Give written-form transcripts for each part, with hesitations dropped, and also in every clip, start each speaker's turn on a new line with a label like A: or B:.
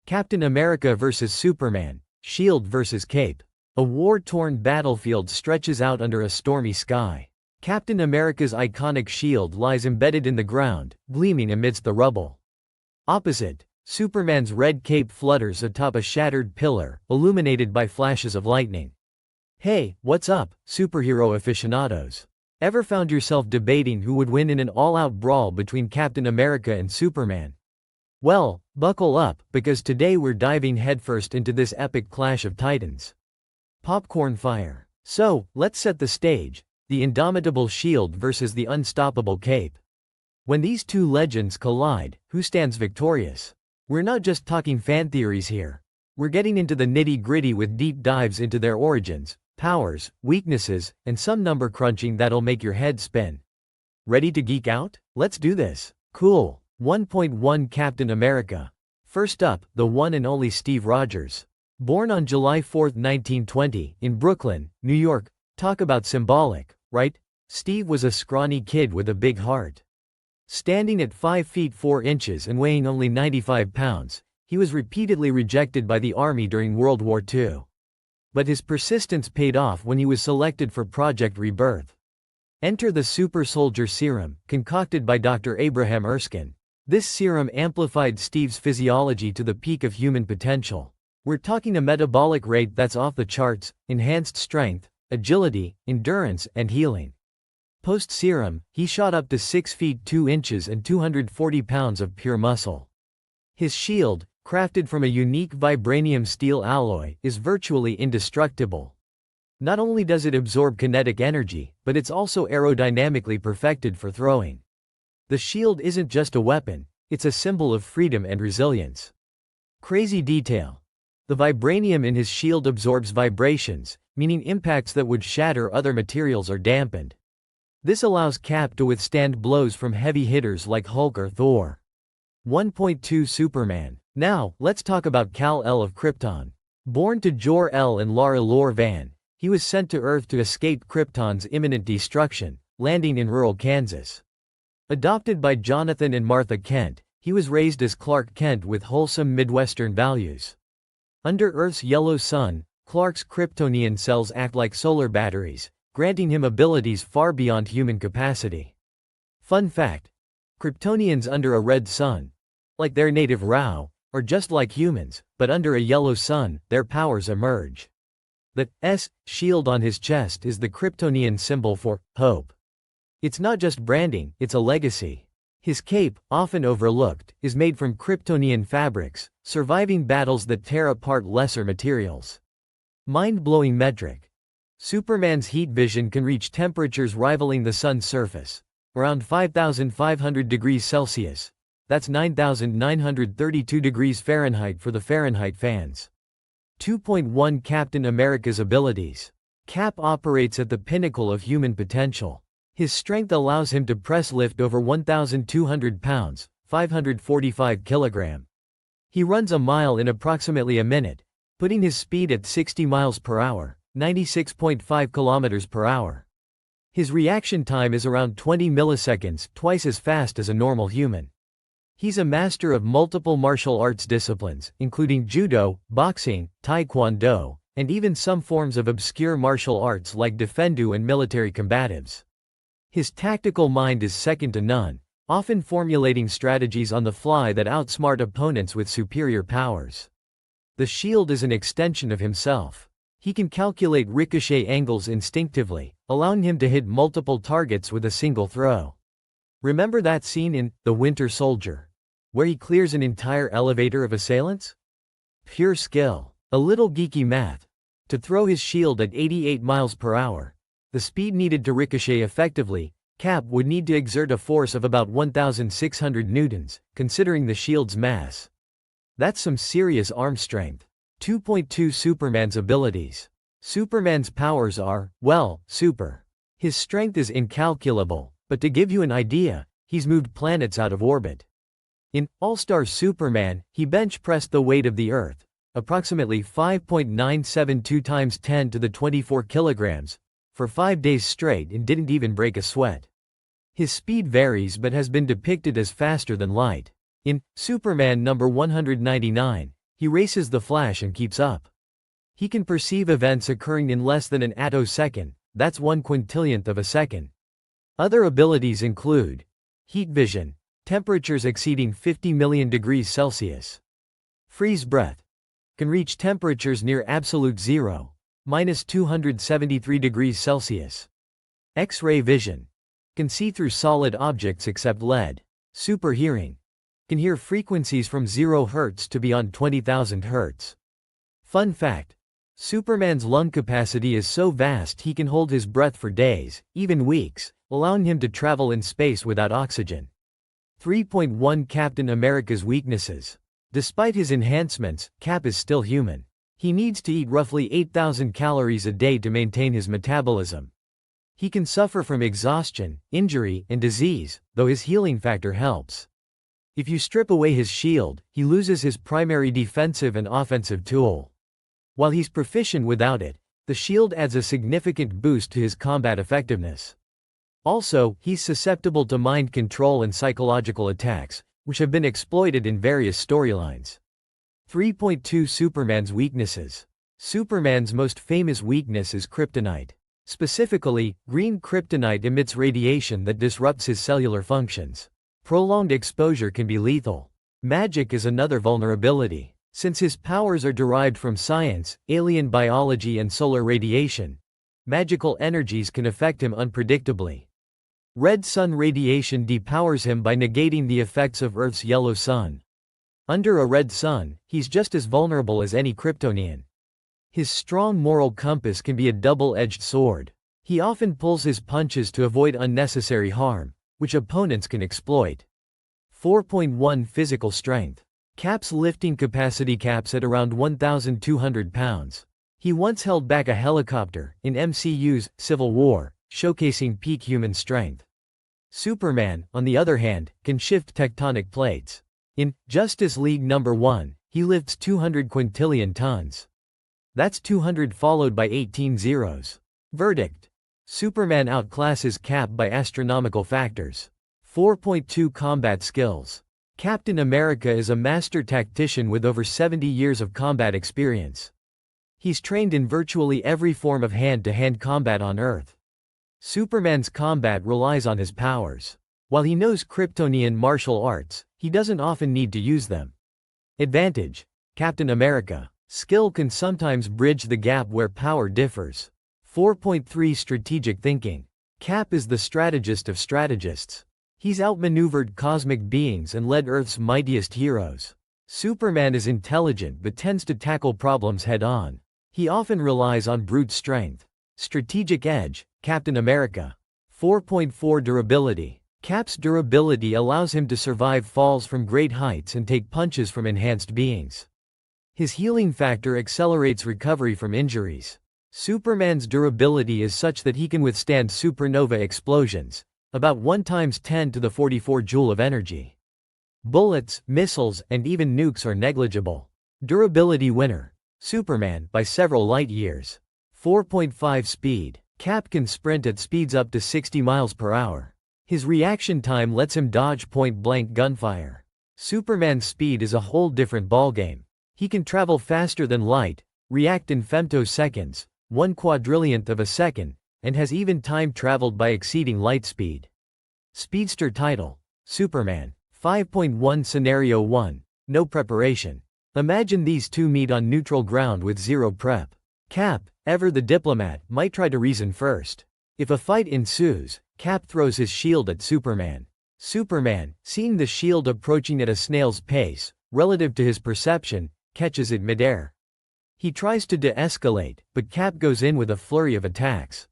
A: Captain America vs. Superman, Shield vs. Cape. A war-torn battlefield stretches out under a stormy sky. Captain America's iconic shield lies embedded in the ground, gleaming amidst the rubble. Opposite, Superman's red cape flutters atop a shattered pillar, illuminated by flashes of lightning. Hey, what's up, superhero aficionados? Ever found yourself debating who would win in an all-out brawl between Captain America and Superman? Well, buckle up, because today we're diving headfirst into this epic clash of titans. Popcorn fire. So, let's set the stage: the indomitable Shield versus the unstoppable Cape. When these two legends collide, who stands victorious? We're not just talking fan theories here. We're getting into the nitty-gritty with deep dives into their origins, powers, weaknesses, and some number crunching that'll make your head spin. Ready to geek out? Let's do this. Cool. 1.1 Captain America. First up, the one and only Steve Rogers. Born on July 4, 1920, in Brooklyn, New York. Talk about symbolic, right? Steve was a scrawny kid with a big heart. Standing at 5 feet 4 inches and weighing only 95 pounds, he was repeatedly rejected by the Army during World War II. But his persistence paid off when he was selected for Project Rebirth. Enter the Super Soldier Serum, concocted by Dr. Abraham Erskine. This serum amplified Steve's physiology to the peak of human potential. We're talking a metabolic rate that's off the charts, enhanced strength, agility, endurance, and healing. Post-serum, he shot up to 6 feet 2 inches and 240 pounds of pure muscle. His shield, crafted from a unique vibranium steel alloy, is virtually indestructible. Not only does it absorb kinetic energy, but it's also aerodynamically perfected for throwing. The shield isn't just a weapon, it's a symbol of freedom and resilience. Crazy detail. The vibranium in his shield absorbs vibrations, meaning impacts that would shatter other materials are dampened. This allows Cap to withstand blows from heavy hitters like Hulk or Thor. 1.2 Superman. Now, let's talk about Kal-El of Krypton. Born to Jor-El and Lara Lor Van, he was sent to Earth to escape Krypton's imminent destruction, landing in rural Kansas. Adopted by Jonathan and Martha Kent, he was raised as Clark Kent with wholesome Midwestern values. Under Earth's yellow sun, Clark's Kryptonian cells act like solar batteries, granting him abilities far beyond human capacity. Fun fact: Kryptonians under a red sun, like their native Rao, are just like humans, but under a yellow sun, their powers emerge. The shield on his chest is the Kryptonian symbol for hope. It's not just branding, it's a legacy. His cape, often overlooked, is made from Kryptonian fabrics, surviving battles that tear apart lesser materials. Mind-blowing metric. Superman's heat vision can reach temperatures rivaling the sun's surface, around 5,500 degrees Celsius. That's 9,932 degrees Fahrenheit for the Fahrenheit fans. 2.1 Captain America's abilities. Cap operates at the pinnacle of human potential. His strength allows him to press lift over 1,200 pounds, 545 kilograms. He runs a mile in approximately a minute, putting his speed at 60 miles per hour, 96.5 kilometers per hour. His reaction time is around 20 milliseconds, twice as fast as a normal human. He's a master of multiple martial arts disciplines, including judo, boxing, taekwondo, and even some forms of obscure martial arts like defendu and military combatives. His tactical mind is second to none, often formulating strategies on the fly that outsmart opponents with superior powers. The shield is an extension of himself. He can calculate ricochet angles instinctively, allowing him to hit multiple targets with a single throw. Remember that scene in The Winter Soldier, where he clears an entire elevator of assailants? Pure skill. A little geeky math. To throw his shield at 88 miles per hour, the speed needed to ricochet effectively, Cap would need to exert a force of about 1,600 newtons, considering the shield's mass. That's some serious arm strength. 2.2 Superman's abilities. Superman's powers are, well, super. His strength is incalculable, but to give you an idea, he's moved planets out of orbit. In All-Star Superman, he bench-pressed the weight of the Earth, approximately 5.972 times 10 to the 24 kilograms, for 5 days straight and didn't even break a sweat. His speed varies but has been depicted as faster than light. In Superman number 199, He races the Flash and keeps up. He can perceive events occurring in less than an attosecond, that's 1/quintillionth of a second. Other abilities include heat vision, temperatures exceeding 50 million degrees Celsius. Freeze breath, can reach temperatures near absolute zero, -273 degrees Celsius. X-ray vision, can see through solid objects except lead. Super hearing, can hear frequencies from 0 Hz to beyond 20,000 Hz. Fun fact, Superman's lung capacity is so vast he can hold his breath for days, even weeks, allowing him to travel in space without oxygen. 3.1 Captain America's weaknesses. Despite his enhancements, Cap is still human. He needs to eat roughly 8,000 calories a day to maintain his metabolism. He can suffer from exhaustion, injury, and disease, though his healing factor helps. If you strip away his shield, he loses his primary defensive and offensive tool. While he's proficient without it, the shield adds a significant boost to his combat effectiveness. Also, he's susceptible to mind control and psychological attacks, which have been exploited in various storylines. 3.2 Superman's weaknesses. Superman's most famous weakness is kryptonite. Specifically, green kryptonite emits radiation that disrupts his cellular functions. Prolonged exposure can be lethal. Magic is another vulnerability. Since his powers are derived from science, alien biology and solar radiation, magical energies can affect him unpredictably. Red sun radiation depowers him by negating the effects of Earth's yellow sun. Under a red sun, he's just as vulnerable as any Kryptonian. His strong moral compass can be a double-edged sword. He often pulls his punches to avoid unnecessary harm, which opponents can exploit. 4.1 Physical strength. Cap's lifting capacity caps at around 1,200 pounds. He once held back a helicopter in MCU's Civil War, showcasing peak human strength. Superman, on the other hand, can shift tectonic plates. In Justice League number 1, he lifts 200 quintillion tons. That's 200 followed by 18 zeros. Verdict: Superman outclasses Cap by astronomical factors. 4.2 Combat skills. Captain America is a master tactician with over 70 years of combat experience. He's trained in virtually every form of hand-to-hand combat on Earth. Superman's combat relies on his powers. While he knows Kryptonian martial arts, he doesn't often need to use them. Advantage: Captain America. Skill can sometimes bridge the gap where power differs. 4.3 Strategic thinking. Cap is the strategist of strategists. He's outmaneuvered cosmic beings and led Earth's mightiest heroes. Superman is intelligent but tends to tackle problems head-on. He often relies on brute strength. Strategic edge: Captain America. 4.4 Durability. Cap's durability allows him to survive falls from great heights and take punches from enhanced beings. His healing factor accelerates recovery from injuries. Superman's durability is such that he can withstand supernova explosions, about 1 × 10⁴ joule of energy. Bullets, missiles, and even nukes are negligible. Durability winner: Superman by several light years. 4.5 Speed. Cap can sprint at speeds up to 60 miles per hour. His reaction time lets him dodge point-blank gunfire. Superman's speed is a whole different ballgame. He can travel faster than light, react in femtoseconds, 1/4,000,000th of a second, and has even time-traveled by exceeding light speed. Speedster title: Superman. 5.1 Scenario 1. No preparation. Imagine these two meet on neutral ground with zero prep. Cap, ever the diplomat, might try to reason first. If a fight ensues, Cap throws his shield at Superman. Superman, seeing the shield approaching at a snail's pace, relative to his perception, catches it midair. He tries to de-escalate, but Cap goes in with a flurry of attacks.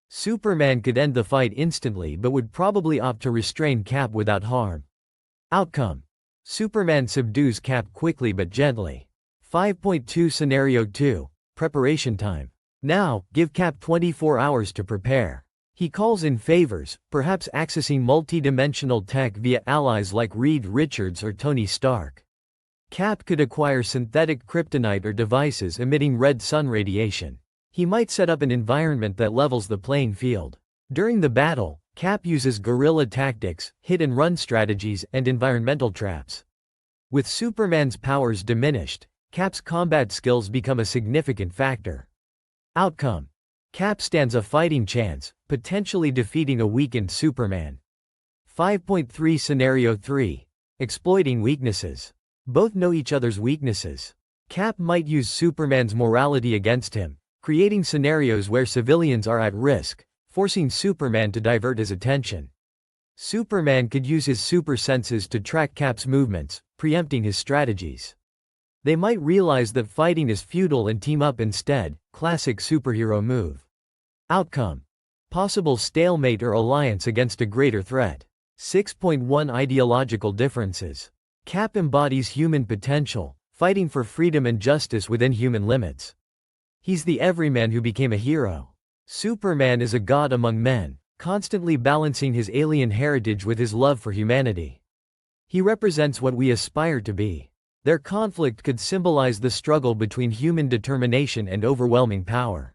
A: Superman could end the fight instantly but would probably opt to restrain Cap without harm. Outcome: Superman subdues Cap quickly but gently. 5.2 Scenario 2. Preparation time. Now, give Cap 24 hours to prepare. He calls in favors, perhaps accessing multi-dimensional tech via allies like Reed Richards or Tony Stark. Cap could acquire synthetic kryptonite or devices emitting red sun radiation. He might set up an environment that levels the playing field. During the battle, Cap uses guerrilla tactics, hit-and-run strategies, and environmental traps. With Superman's powers diminished, Cap's combat skills become a significant factor. Outcome: Cap stands a fighting chance, potentially defeating a weakened Superman. 5.3 Scenario 3. Exploiting weaknesses. Both know each other's weaknesses. Cap might use Superman's morality against him, creating scenarios where civilians are at risk, forcing Superman to divert his attention. Superman could use his super senses to track Cap's movements, preempting his strategies. They might realize that fighting is futile and team up instead, classic superhero move. Outcome: possible stalemate or alliance against a greater threat. 6.1 Ideological differences. Cap embodies human potential, fighting for freedom and justice within human limits. He's the everyman who became a hero. Superman is a god among men, constantly balancing his alien heritage with his love for humanity. He represents what we aspire to be. Their conflict could symbolize the struggle between human determination and overwhelming power.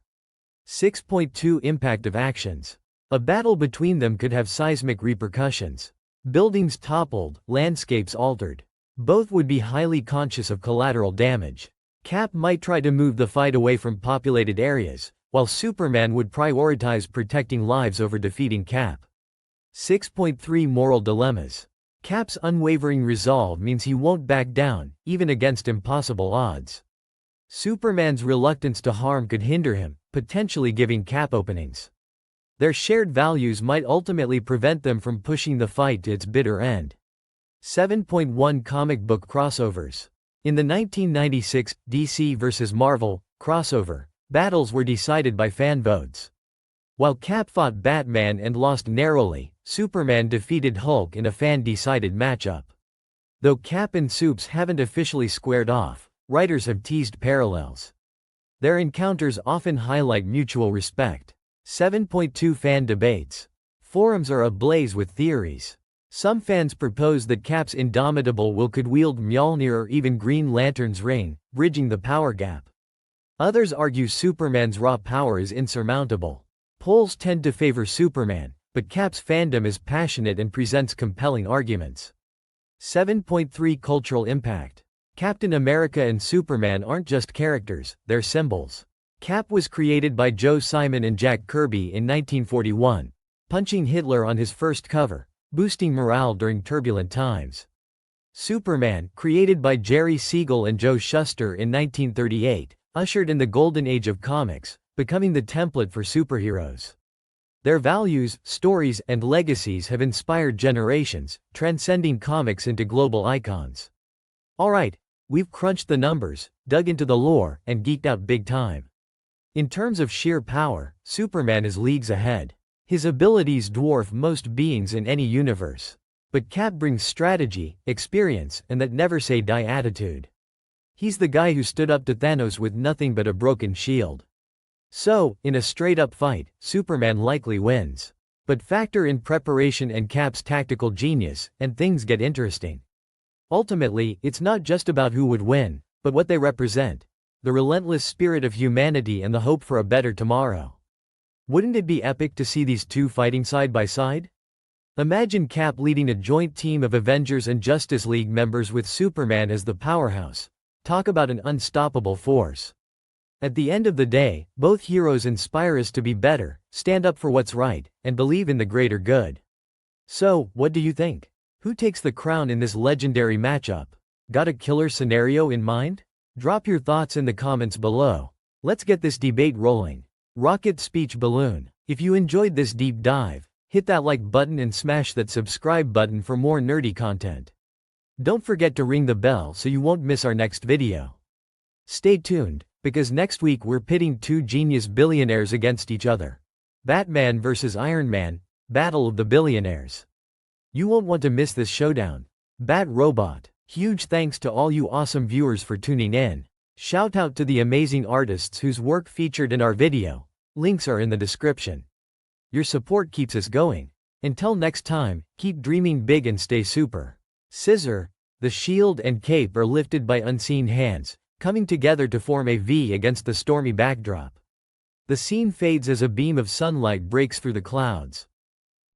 A: 6.2 Impact of actions. A battle between them could have seismic repercussions. Buildings toppled, landscapes altered. Both would be highly conscious of collateral damage. Cap might try to move the fight away from populated areas, while Superman would prioritize protecting lives over defeating Cap. 6.3 Moral dilemmas. Cap's unwavering resolve means he won't back down, even against impossible odds. Superman's reluctance to harm could hinder him, potentially giving Cap openings. Their shared values might ultimately prevent them from pushing the fight to its bitter end. 7.1 Comic book crossovers. In the 1996 DC vs. Marvel crossover, battles were decided by fan votes. While Cap fought Batman and lost narrowly, Superman defeated Hulk in a fan-decided matchup. Though Cap and Supes haven't officially squared off, writers have teased parallels. Their encounters often highlight mutual respect. 7.2 Fan debates. Forums are ablaze with theories. Some fans propose that Cap's indomitable will could wield Mjolnir or even Green Lantern's ring, bridging the power gap. Others argue Superman's raw power is insurmountable. Polls tend to favor Superman, but Cap's fandom is passionate and presents compelling arguments. 7.3 Cultural impact. Captain America and Superman aren't just characters, they're symbols. Cap was created by Joe Simon and Jack Kirby in 1941, punching Hitler on his first cover, boosting morale during turbulent times. Superman, created by Jerry Siegel and Joe Shuster in 1938, ushered in the golden age of comics, becoming the template for superheroes. Their values, stories, and legacies have inspired generations, transcending comics into global icons. Alright, we've crunched the numbers, dug into the lore, and geeked out big time. In terms of sheer power, Superman is leagues ahead. His abilities dwarf most beings in any universe. But Cap brings strategy, experience, and that never-say-die attitude. He's the guy who stood up to Thanos with nothing but a broken shield. So, in a straight-up fight, Superman likely wins. But factor in preparation and Cap's tactical genius, and things get interesting. Ultimately, it's not just about who would win, but what they represent. The relentless spirit of humanity and the hope for a better tomorrow. Wouldn't it be epic to see these two fighting side by side? Imagine Cap leading a joint team of Avengers and Justice League members with Superman as the powerhouse. Talk about an unstoppable force. At the end of the day, both heroes inspire us to be better, stand up for what's right, and believe in the greater good. So, what do you think? Who takes the crown in this legendary matchup? Got a killer scenario in mind? Drop your thoughts in the comments below. Let's get this debate rolling. Rocket speech balloon. If you enjoyed this deep dive, hit that like button and smash that subscribe button for more nerdy content. Don't forget to ring the bell so you won't miss our next video. Stay tuned, because next week we're pitting two genius billionaires against each other. Batman vs. Iron Man, Battle of the Billionaires. You won't want to miss this showdown. Bat Robot. Huge thanks to all you awesome viewers for tuning in. Shout out to the amazing artists whose work featured in our video. Links are in the description. Your support keeps us going. Until next time, keep dreaming big and stay super. Scissor. The shield and cape are lifted by unseen hands, coming together to form a V against the stormy backdrop. The scene fades as a beam of sunlight breaks through the clouds.